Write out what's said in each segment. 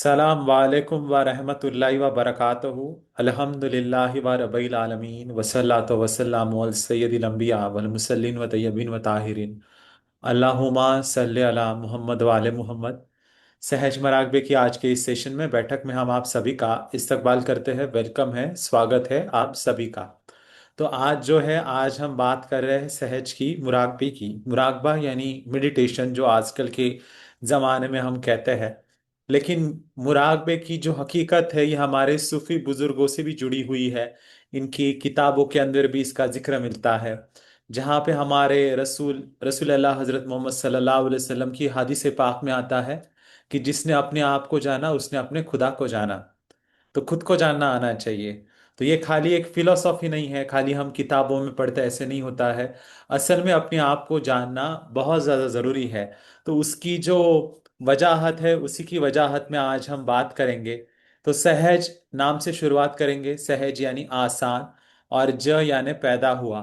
सलाम वालेकुम व रहमतुल्लाहि व बरकातहू। अल्हम्दुलिल्लाहि व रब्बिल आलमीन वसल्लातु वस्सलामु अल सय्यदिल अंबिया वल मुरसलीन व तय्यबीन व ताहिरीन। अल्लाहुम्मा सल्लि अला मुहम्मद व आले मुहम्मद। सहज मराकबे की आज के इस सेशन में बैठक में हम आप सभी का इस्तकबाल करते हैं। वेलकम है, स्वागत है आप सभी का। तो आज हम बात कर रहे हैं सहज की, मुराकबे की। मुराकबा यानी मेडिटेशन, जो आजकल के ज़माने में हम कहते हैं। लेकिन मुराकबे की जो हकीकत है ये हमारे सूफी बुजुर्गों से भी जुड़ी हुई है। इनकी किताबों के अंदर भी इसका जिक्र मिलता है। जहाँ पे हमारे रसूल रसूल अल्लाह हजरत मोहम्मद सल्लल्लाहु अलैहि वसल्लम की हदीस पाक में आता है कि जिसने अपने आप को जाना उसने अपने खुदा को जाना। तो खुद को जानना आना चाहिए। तो ये खाली एक फिलोसॉफी नहीं है, खाली हम किताबों में पढ़ते ऐसे नहीं होता है। असल में अपने आप को जानना बहुत ज़्यादा ज़रूरी है। तो उसकी जो वजाहत है, उसी की वजाहत में आज हम बात करेंगे। तो सहज नाम से शुरुआत करेंगे। सहज यानी आसान, और ज यानी पैदा हुआ।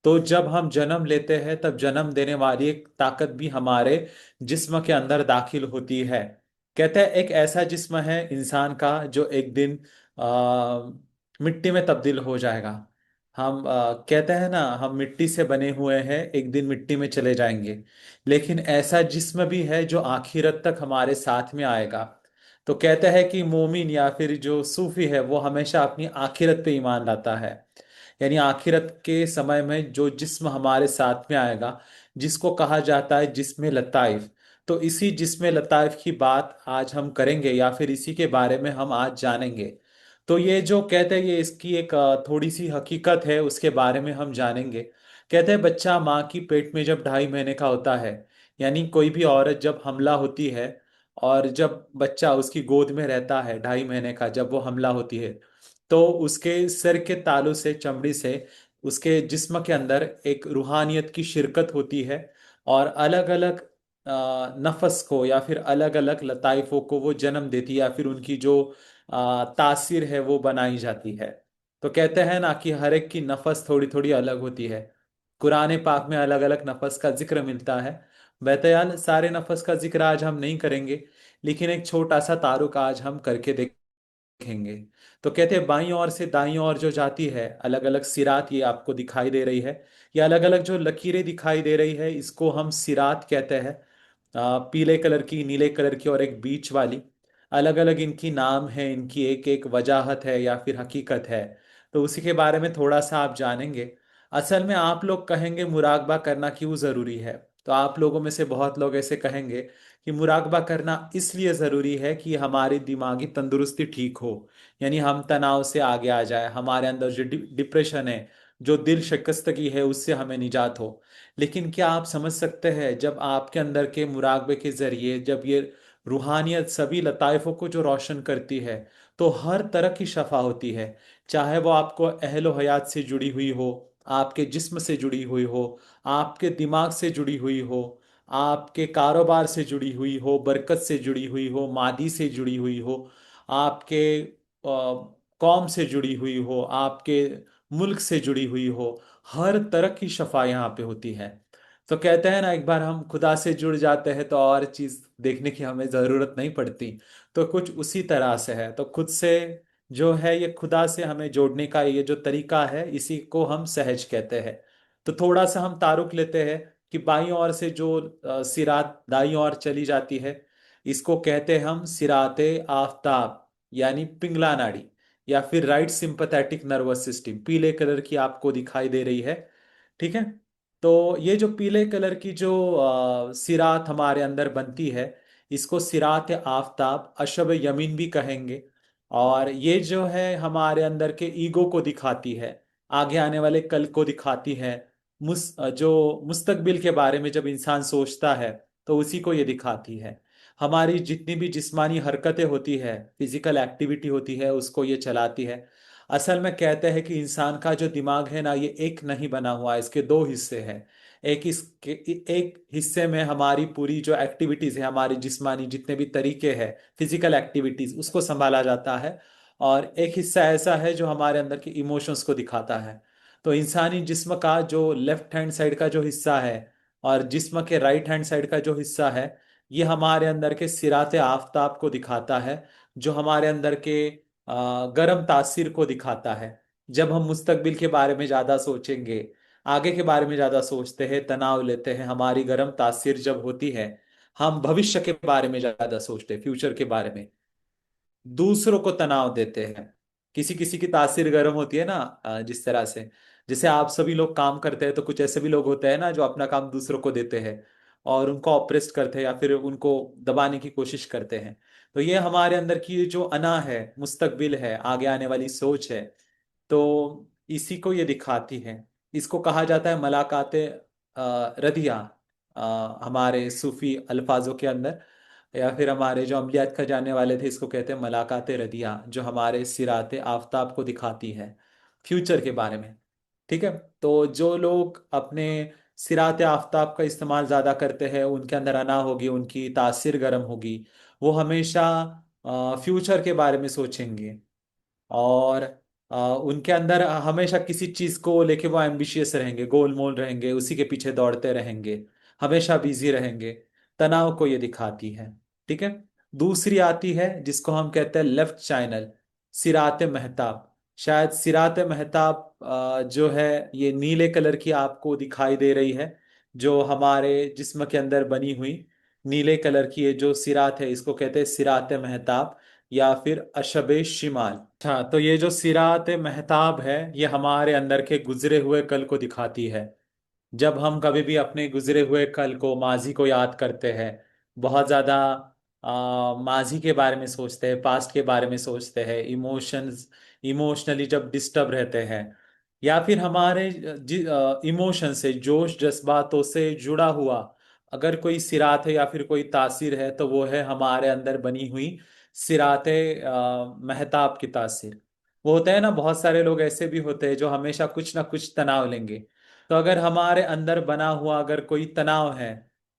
तो जब हम जन्म लेते हैं तब जन्म देने वाली एक ताकत भी हमारे जिस्म के अंदर दाखिल होती है। कहते हैं एक ऐसा जिस्म है इंसान का जो एक दिन मिट्टी में तब्दील हो जाएगा। हम कहते हैं ना, हम मिट्टी से बने हुए हैं, एक दिन मिट्टी में चले जाएंगे। लेकिन ऐसा जिस्म भी है जो आखिरत तक हमारे साथ में आएगा। तो कहते हैं कि मोमिन या फिर जो सूफी है वो हमेशा अपनी आखिरत पे ईमान लाता है। यानी आखिरत के समय में जो जिस्म हमारे साथ में आएगा, जिसको कहा जाता है जिस्म लताइफ। तो इसी जिस्म लताइफ की बात आज हम करेंगे, या फिर इसी के बारे में हम आज जानेंगे। तो ये जो कहते हैं, ये इसकी एक थोड़ी सी हकीकत है, उसके बारे में हम जानेंगे। कहते हैं बच्चा माँ की पेट में जब 2.5 महीने का होता है, यानी कोई भी औरत जब हमला होती है, और जब बच्चा उसकी गोद में रहता है 2.5 महीने का, जब वो हमला होती है, तो उसके सिर के तालू से, चमड़ी से, उसके जिस्म के अंदर एक रूहानियत की शिरकत होती है। और अलग अलग नफस को या फिर अलग अलग लताइफों को वो जन्म देती है, या फिर उनकी जो तासीर है वो बनाई जाती है। तो कहते हैं ना कि हर एक की नफस थोड़ी थोड़ी अलग होती है। कुरान पाक में अलग अलग नफस का जिक्र मिलता है। बेहतयाल सारे नफस का जिक्र आज हम नहीं करेंगे, लेकिन एक छोटा सा तारुक आज हम करके देखेंगे। तो कहते हैं बाईं ओर से दाईं ओर जो जाती है अलग अलग सिरात, ये आपको दिखाई दे रही है। ये अलग अलग जो लकीरें दिखाई दे रही है, इसको हम सिरात कहते हैं। पीले कलर की, नीले कलर की, और एक बीच वाली। अलग अलग इनकी नाम है, इनकी एक एक वजाहत है या फिर हकीकत है। तो उसी के बारे में थोड़ा सा आप जानेंगे। असल में आप लोग कहेंगे मुराकबा करना क्यों ज़रूरी है। तो आप लोगों में से बहुत लोग ऐसे कहेंगे कि मुराकबा करना इसलिए ज़रूरी है कि हमारी दिमागी तंदुरुस्ती ठीक हो। यानी हम तनाव से आगे आ जाए, हमारे अंदर जो डिप्रेशन है, जो दिल शिकस्तगी है, उससे हमें निजात हो। लेकिन क्या आप समझ सकते हैं, जब आपके अंदर के मुराकबे के जरिए जब ये रूहानियत सभी लताइफों को जो रोशन करती है, तो हर तरह की शफा होती है। चाहे वो आपको अहलो हयात से जुड़ी हुई हो, आपके जिस्म से जुड़ी हुई हो, आपके दिमाग से जुड़ी हुई हो, आपके कारोबार से जुड़ी हुई हो, बरकत से जुड़ी हुई हो, मादी से जुड़ी हुई हो, आपके कौम से जुड़ी हुई हो, आपके मुल्क से जुड़ी हुई हो। हर तरह की शफा यहाँ पे होती है। तो कहते हैं ना, एक बार हम खुदा से जुड़ जाते हैं तो और चीज देखने की हमें जरूरत नहीं पड़ती। तो कुछ उसी तरह से है। तो खुद से जो है, ये खुदा से हमें जोड़ने का ये जो तरीका है, इसी को हम सहज कहते हैं। तो थोड़ा सा हम तारुक लेते हैं कि बाईं ओर से जो सिरात दाईं ओर चली जाती है, इसको कहते हैं हम सिराते आफताब, यानी पिंगला नाड़ी, या फिर राइट सिंपैथेटिक नर्वस सिस्टम। पीले कलर की आपको दिखाई दे रही है, ठीक है। तो ये जो पीले कलर की जो सिरात हमारे अंदर बनती है, इसको सिरात आफताब, अशब यमीन भी कहेंगे। और ये जो है हमारे अंदर के ईगो को दिखाती है, आगे आने वाले कल को दिखाती है। जो मुस्तकबिल के बारे में जब इंसान सोचता है, तो उसी को ये दिखाती है। हमारी जितनी भी जिस्मानी हरकतें होती है, फिजिकल एक्टिविटी होती है, उसको ये चलाती है। असल में कहते हैं कि इंसान का जो दिमाग है ना, ये एक नहीं बना हुआ है, इसके दो हिस्से हैं। एक हिस्से में हमारी पूरी जो एक्टिविटीज है, हमारी जिस्मानी जितने भी तरीके हैं, फिजिकल एक्टिविटीज, उसको संभाला जाता है। और एक हिस्सा ऐसा है जो हमारे अंदर के इमोशंस को दिखाता है। तो इंसानी जिस्म का जो लेफ्ट हैंड साइड का जो हिस्सा है, और जिस्म के राइट हैंड साइड का जो हिस्सा है, ये हमारे अंदर के सिराते आफताब को दिखाता है, जो हमारे अंदर के गर्म तासीर को दिखाता है। जब हम मुस्तकबिल के बारे में ज्यादा सोचेंगे, आगे के बारे में ज्यादा सोचते हैं, तनाव लेते हैं, हमारी गर्म तासीर जब होती है, हम भविष्य के बारे में ज्यादा सोचते हैं, फ्यूचर के बारे में, दूसरों को तनाव देते हैं। किसी किसी की तासीर गर्म होती है ना, जिस तरह से, जैसे आप सभी लोग काम करते हैं तो कुछ ऐसे भी लोग होते हैं ना जो अपना काम दूसरों को देते हैं और उनको ऑप्रेस करते हैं या फिर उनको दबाने की कोशिश करते हैं। तो ये हमारे अंदर की जो अना है, मुस्तकबिल है, आगे आने वाली सोच है, तो इसी को ये दिखाती है। इसको कहा जाता है मलाकाते रदिया, हमारे सूफी अल्फाजों के अंदर, या फिर हमारे जो अमलियात का जानने वाले थे इसको कहते हैं मलाकाते रदिया, जो हमारे सिराते आफताब को दिखाती है फ्यूचर के बारे में। ठीक है। तो जो लोग अपने सिराते आफताब का इस्तेमाल ज़्यादा करते हैं, उनके अंदर अना होगी, उनकी तासीर गर्म होगी, वो हमेशा फ्यूचर के बारे में सोचेंगे, और उनके अंदर हमेशा किसी चीज को लेके वो एम्बिशियस रहेंगे, गोल मोल रहेंगे, उसी के पीछे दौड़ते रहेंगे, हमेशा बिजी रहेंगे। तनाव को ये दिखाती है। ठीक है। दूसरी आती है जिसको हम कहते हैं लेफ्ट चैनल, सिराते महताब। शायद सिराते महताब जो है, ये नीले कलर की आपको दिखाई दे रही है, जो हमारे जिस्म के अंदर बनी हुई नीले कलर की ये जो सिरात है, इसको कहते हैं सिराते महताब या फिर अशबे शिमाल। अच्छा, तो ये जो सिरात महताब है, ये हमारे अंदर के गुजरे हुए कल को दिखाती है। जब हम कभी भी अपने गुजरे हुए कल को, माजी को याद करते हैं, बहुत ज्यादा माजी के बारे में सोचते हैं, पास्ट के बारे में सोचते हैं, इमोशनली जब डिस्टर्ब रहते हैं, या फिर हमारे इमोशन से, जोश जज्बातों से जुड़ा हुआ अगर कोई सिरात है या फिर कोई तासीर है, तो वो है हमारे अंदर बनी हुई सिराते महताब की तासीर। वो होता है ना, बहुत सारे लोग ऐसे भी होते हैं जो हमेशा कुछ ना कुछ तनाव लेंगे। तो अगर हमारे अंदर बना हुआ अगर कोई तनाव है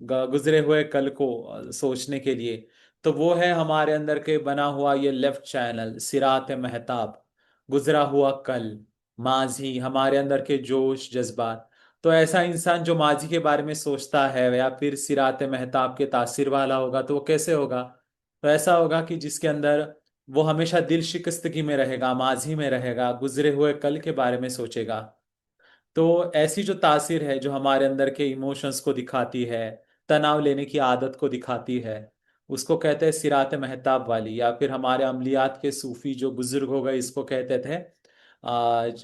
गुजरे हुए कल को सोचने के लिए, तो वो है हमारे अंदर के बना हुआ ये लेफ्ट चैनल, सिरात महताब, गुजरा हुआ कल, माजी, हमारे अंदर के जोश जज्बात। तो ऐसा इंसान जो माजी के बारे में सोचता है या फिर सिरात महताब के तासीर वाला होगा, तो वो कैसे होगा? तो ऐसा होगा कि जिसके अंदर वो हमेशा दिल शिकस्तगी में रहेगा, माजी में रहेगा, गुजरे हुए कल के बारे में सोचेगा। तो ऐसी जो तासीर है, जो हमारे अंदर के इमोशंस को दिखाती है, तनाव लेने की आदत को दिखाती है, उसको कहते हैं सिरात महताब वाली, या फिर हमारे अमलियात के सूफी जो बुजुर्ग हो गए, इसको कहते थे आज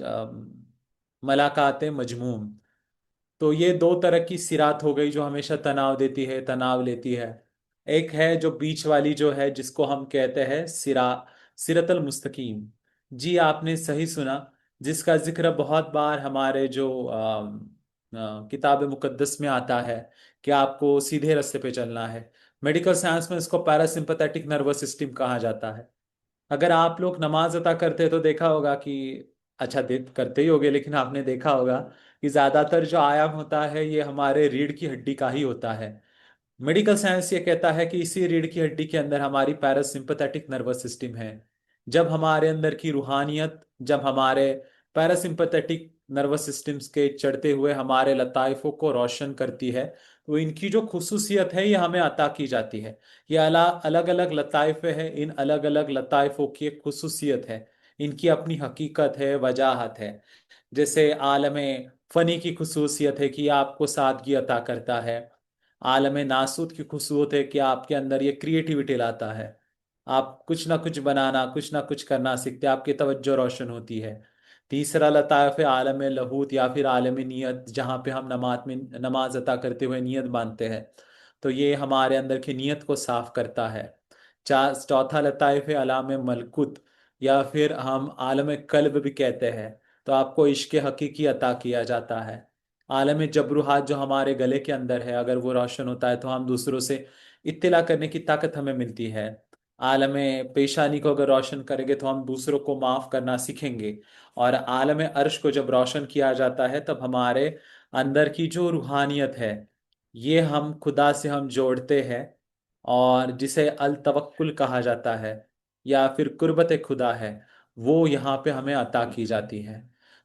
मलाकात मजमूम। तो ये दो तरह की सिरात हो गई जो हमेशा तनाव देती है, तनाव लेती है। एक है जो बीच वाली जो है, जिसको हम कहते हैं सिरतल मुस्तकीम। जी आपने सही सुना, जिसका जिक्र बहुत बार हमारे जो किताब मुकद्दस में आता है कि आपको सीधे रास्ते पे चलना है। मेडिकल साइंस में इसको पैरासिम्पथेटिक नर्वस सिस्टम कहा जाता है। अगर आप लोग नमाज अता करते हैं तो देखा होगा कि, अच्छा देख करते ही होगे, लेकिन आपने देखा होगा कि ज्यादातर जो आयाम होता है ये हमारे रीढ़ की हड्डी का ही होता है। मेडिकल साइंस ये कहता है कि इसी रीढ़ की हड्डी के अंदर हमारी पैरासिम्पथेटिक नर्वस सिस्टम है। जब हमारे अंदर की रूहानियत, जब हमारे पैरासिम्पथेटिक नर्वस सिस्टम्स के चढ़ते हुए हमारे लताइफों को रोशन करती है, तो इनकी जो खुसूसियत है ये हमें अता की जाती है। ये अलग अलग लताइफे हैं, इन अलग अलग लताइफों की एक खुसूसियत है, इनकी अपनी हकीकत है, वजाहत है। जैसे आलम फनी की खुसूसियत है कि ये आपको सादगी अता करता है। आलम नासूत की खुसूसियत है कि आपके अंदर ये क्रिएटिविटी लाता है, आप कुछ ना कुछ बनाना, कुछ ना कुछ करना सीखते हैं, आपकी तवज्जो रोशन होती है। तीसरा लताइफ है आलम लहूत या फिर आलम नियत, जहाँ पे हम नमाज अता करते हुए नियत बांधते हैं, तो ये हमारे अंदर की नियत को साफ करता है। चौथा लताइफ है आलम मलकुत, या फिर हम आलम कल्ब भी कहते हैं, तो आपको इश्क हकीकी अता किया जाता है। आलम जबरुहात जो हमारे गले के अंदर है, अगर वो रोशन होता है तो हम दूसरों से इत्तिला करने की ताकत हमें मिलती है। आलम पेशानी को अगर रोशन करेंगे तो हम दूसरों को माफ करना सीखेंगे। और आलम अर्श को जब रोशन किया जाता है, तब हमारे अंदर की जो रूहानियत है, ये हम खुदा से हम जोड़ते हैं, और जिसे अल तवक्कुल कहा जाता है या फिर कुर्बत खुदा है, वो यहाँ पे हमें अता की जाती है।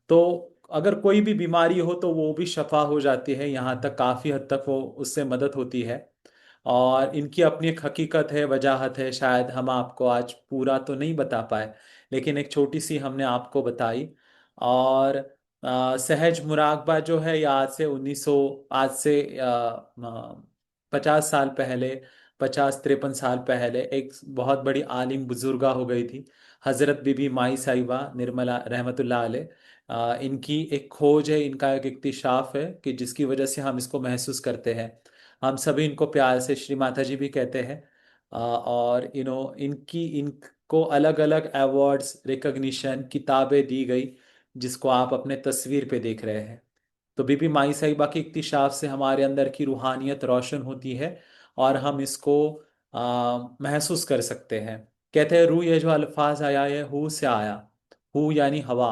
तो अगर कोई भी बीमारी हो तो वो भी शफा हो जाती है, यहाँ तक काफी हद तक वो उससे मदद होती है। और इनकी अपनी एक हकीकत है, वजाहत है, शायद हम आपको आज पूरा तो नहीं बता पाए, लेकिन एक छोटी सी हमने आपको बताई। और सहज मुराकबा जो है ये आज से 50 साल पहले, 50-53 साल पहले एक बहुत बड़ी आलिम बुजुर्गा हो गई थी, हजरत बीबी माई साहिबा निर्मला रहमतुल्लाह अलैह। इनकी एक खोज है, इनका एक इक्तिशाफ है कि जिसकी वजह से हम इसको महसूस करते हैं। हम सभी इनको प्यार से श्री माता जी भी कहते हैं। और इनको अलग अलग अवार्ड्स, रिकग्निशन, किताबें दी गई, जिसको आप अपने तस्वीर पे देख रहे हैं। तो बीबी माई साहिबा की इक्तिशाफ से हमारे अंदर की रूहानियत रोशन होती है, और हम इसको महसूस कर सकते हैं। कहते हैं रूह, ये जो अल्फाज आया है हु से आया, हु यानी हवा।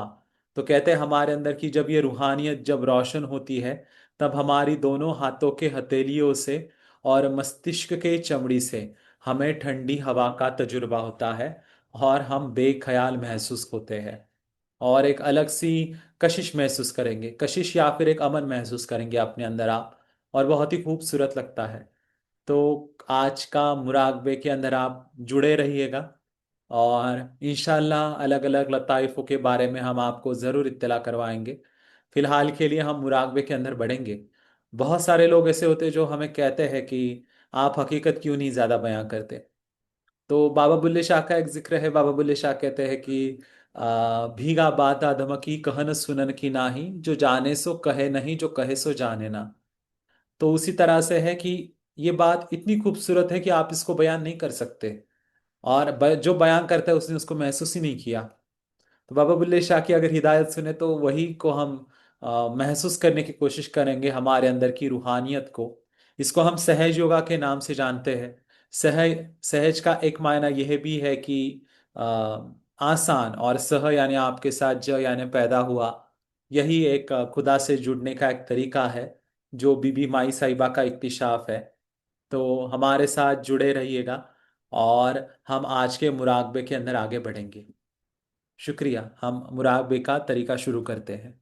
तो कहते हैं हमारे अंदर की जब ये रूहानियत जब रोशन होती है, तब हमारी दोनों हाथों के हथेलियों से और मस्तिष्क के चमड़ी से हमें ठंडी हवा का तजुर्बा होता है, और हम बेख्याल महसूस होते हैं, और एक अलग सी कशिश महसूस करेंगे, कशिश या फिर एक अमन महसूस करेंगे अपने अंदर आप, और बहुत ही खूबसूरत लगता है। तो आज का मुराकबे के अंदर आप जुड़े रहिएगा, और इंशाल्लाह अलग अलग लताइफों के बारे में हम आपको ज़रूर इत्तला करवाएंगे। फिलहाल के लिए हम मुराकबे के अंदर बढ़ेंगे। बहुत सारे लोग ऐसे होते हैं जो हमें कहते हैं कि आप हकीकत क्यों नहीं ज़्यादा बयां करते। तो बाबा बुल्ले शाह का एक जिक्र है, बाबा बुल्ले शाह कहते हैं कि भीगा बात आदम की कहन सुनन की नाही, जो जाने सो कहे नहीं, जो कहे सो जाने ना। तो उसी तरह से है कि ये बात इतनी खूबसूरत है कि आप इसको बयान नहीं कर सकते, और जो बयान करता है उसने उसको महसूस ही नहीं किया। तो बाबा बुल्ले शाह की अगर हिदायत सुने तो वही को हम महसूस करने की कोशिश करेंगे, हमारे अंदर की रूहानियत को। इसको हम सहज योगा के नाम से जानते हैं। सहज सहज का एक मायना यह भी है कि अ, आसान, और सह यानी आपके साथ, ज यानी पैदा हुआ। यही एक खुदा से जुड़ने का एक तरीका है, जो बीबी माई साहिबा का इक्तिशाफ है। तो हमारे साथ जुड़े रहिएगा, और हम आज के मुराकबे के अंदर आगे बढ़ेंगे। शुक्रिया। हम मुराकबे का तरीका शुरू करते हैं।